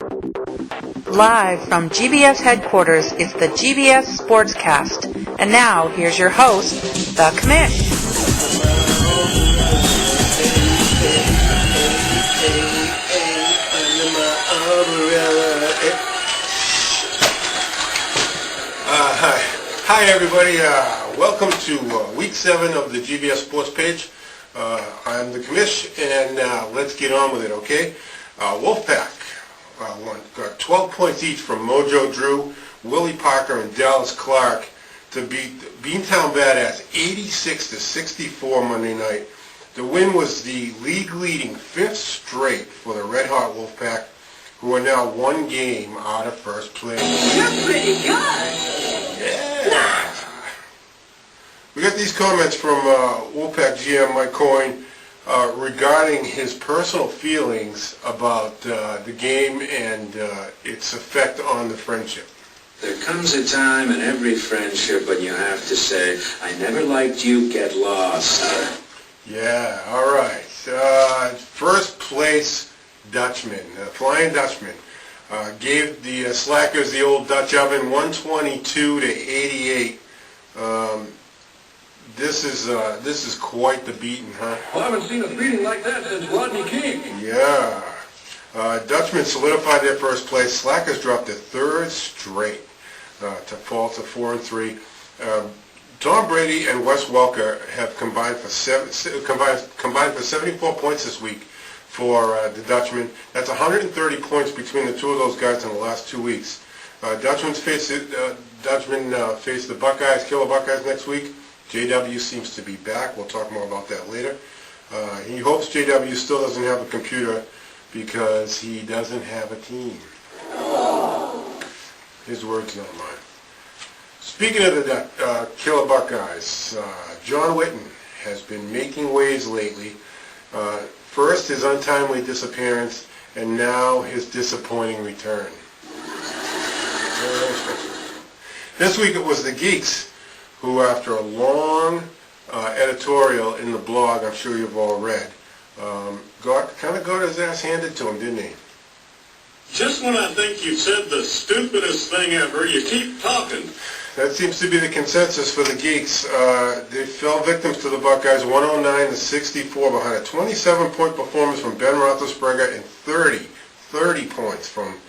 Live from GBS headquarters, it's the GBS Sportscast. And now, here's your host, the Commish. Hi everybody, welcome to week 7 of the GBS Sportspage. I'm the Commish, and let's get on with it, okay? Wolfpack got 12 points each from Mojo Drew, Willie Parker, and Dallas Clark to beat Beantown Badass 86-64 Monday night. The win was the league-leading 5th straight for the Red Hot Wolfpack, who are now one game out of first place. You're pretty good. Yeah. We got these comments from Wolfpack GM Mike Coyne regarding his personal feelings about the game and its effect on the friendship. There comes a time in every friendship when you have to say, I never liked you, get lost. Yeah, all right. First place Dutchman, Flying Dutchman, gave the Slackers the old Dutch oven 122-88. This is quite the beating, huh? Well, I haven't seen a beating like that since Rodney King. Yeah. Dutchmen solidified their first place. Slackers dropped their third straight to fall to 4-3. Tom Brady and Wes Welker have combined for 74 points this week for the Dutchmen. That's 130 points between the two of those guys in the last 2 weeks. Dutchmen face the Buckeyes, Killer Buckeyes next week. JW seems to be back. We'll talk more about that later. He hopes JW still doesn't have a computer because he doesn't have a team. His words, not mine. Speaking of the Killer Buckeyes, John Witten has been making waves lately. First, his untimely disappearance, and now his disappointing return. This week it was the Geeks who, after a long editorial in the blog, I'm sure you've all read, got his ass handed to him, didn't he? Just when I think you've said the stupidest thing ever, you keep talking. That seems to be the consensus for the Geeks. They fell victims to the Buckeyes 109-64 behind a 27-point performance from Ben Roethlisberger and 30 points from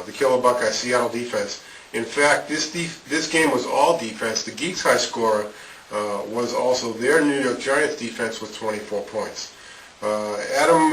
the Killer Buckeyes Seattle defense. In fact, this game was all defense. The Geeks' high scorer was also their New York Giants defense with 24 points. Adam,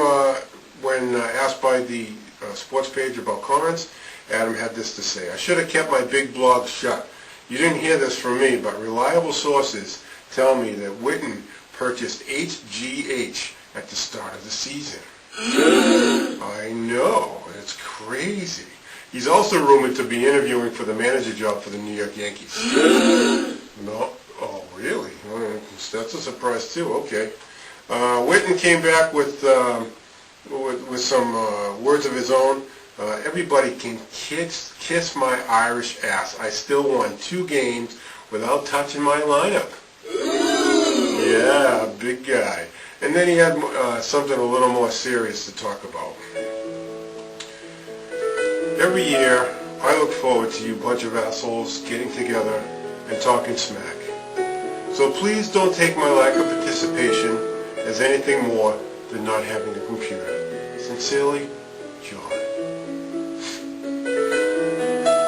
when asked by the sports page about comments, Adam had this to say: I should have kept my big blog shut. You didn't hear this from me, but reliable sources tell me that Witten purchased HGH at the start of the season. I know, it's crazy. He's also rumored to be interviewing for the manager job for the New York Yankees. No? Oh, really? That's a surprise, too. Okay. Witten came back with some words of his own. Everybody can kiss my Irish ass. I still won 2 games without touching my lineup. Yeah, big guy. And then he had something a little more serious to talk about. Every year, I look forward to you bunch of assholes getting together and talking smack. So please don't take my lack of participation as anything more than not having a computer. Sincerely, John.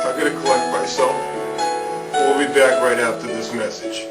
I'm going to collect myself. We'll be back right after this message.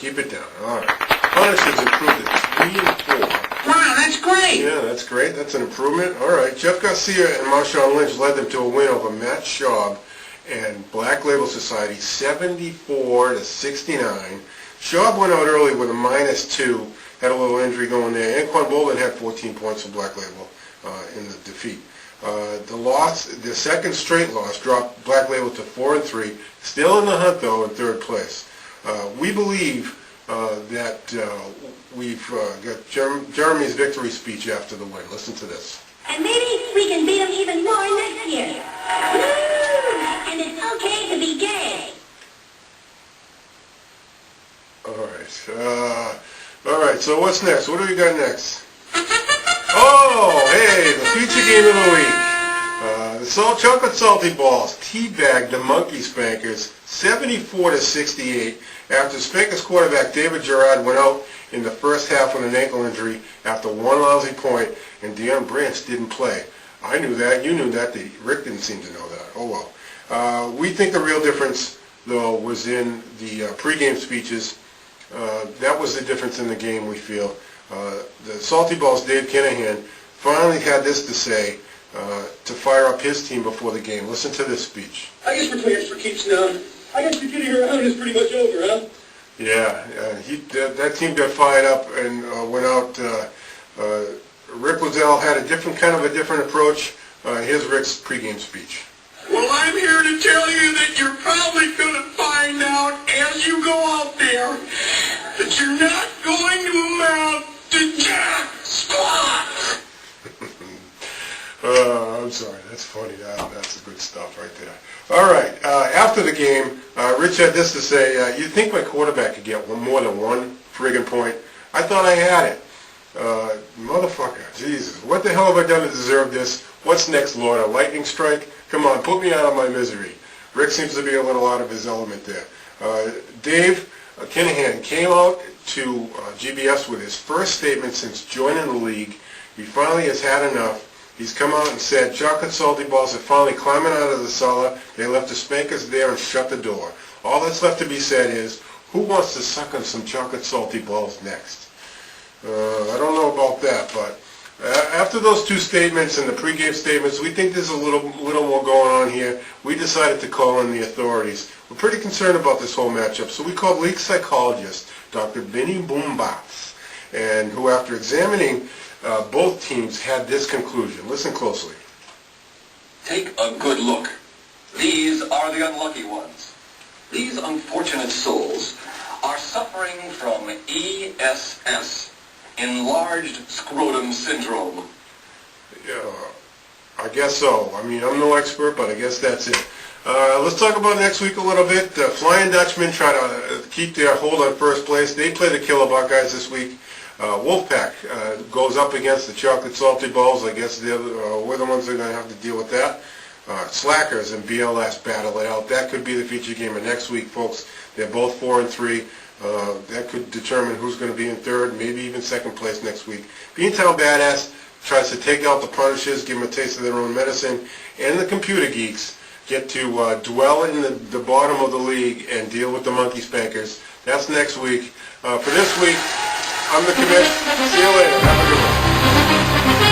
Keep it down. All right. Punishes improved to 3 and 4. Wow, that's great. Yeah, that's great. That's an improvement. All right. Jeff Garcia and Marshawn Lynch led them to a win over Matt Schaub and Black Label Society, 74-69. Schaub went out early with a -2, had a little injury going there. Anquan Bolden had 14 points for Black Label in the defeat. The second straight loss, dropped Black Label to 4-3. Still in the hunt, though, in third place. We believe that we've got Jeremy's victory speech after the win. Listen to this. And maybe we can beat them even more next year. Woo! And it's okay to be gay. All right, so what's next? What do we got next? Oh, hey, the feature game of the week. The Chocolate Salty Balls teabagged the Monkey Spankers 74-68 after Spankers quarterback David Gerard went out in the first half with an ankle injury after one lousy point, and Deion Branch didn't play. I knew that. You knew that. Rick didn't seem to know that. Oh, well. We think the real difference, though, was in the pregame speeches. That was the difference in the game, we feel. The Salty Balls' Dave Kinahan finally had this to say to fire up his team before the game. Listen to this speech. I guess we're playing for keeps now. I guess the kidding around is pretty much over, huh? Yeah, that team got fired up and went out. Rick Waddell had a different approach. Here's Rick's pregame speech. Well, I'm here to tell you that you're probably going to find out as you go out there that you're not going to amount to jack squat. I'm sorry, that's funny. That's the good stuff right there. All right, after the game, Rich had this to say, you'd think my quarterback could get more than one friggin' point. I thought I had it. Motherfucker, Jesus, what the hell have I done to deserve this? What's next, Lord? A lightning strike? Come on, put me out of my misery. Rick seems to be a little out of his element there. Dave Kinahan came out to GBS with his first statement since joining the league. He finally has had enough. He's come out and said Chocolate Salty Balls are finally climbing out of the cellar. They left the Spankers there and shut the door. All that's left to be said is, who wants to suck on some Chocolate Salty Balls next? I don't know about that, but after those two statements and the pregame statements, we think there's a little more going on here. We decided to call in the authorities. We're pretty concerned about this whole matchup, so we called league psychologist Dr. Benny Boombats, and who, after examining both teams, had this conclusion. Listen closely. Take a good look. These are the unlucky ones. These unfortunate souls are suffering from ESS, enlarged scrotum syndrome. Yeah, I guess so. I mean, I'm no expert, but I guess that's it. Let's talk about next week a little bit. Flying Dutchmen try to keep their hold on first place. They play the Killer Buckeyes this week. Wolfpack goes up against the Chocolate Salty Balls. I guess we're the ones that are going to have to deal with that. Slackers and BLS battle it out. That could be the feature game of next week, folks. They're both 4-3. That could determine who's going to be in third, maybe even second place next week. Beantown Badass tries to take out the Punishers, give them a taste of their own medicine, and the Computer Geeks get to dwell in the bottom of the league and deal with the Monkey Spankers. That's next week. For this week, I'm the Commish. See you later. Have a good one.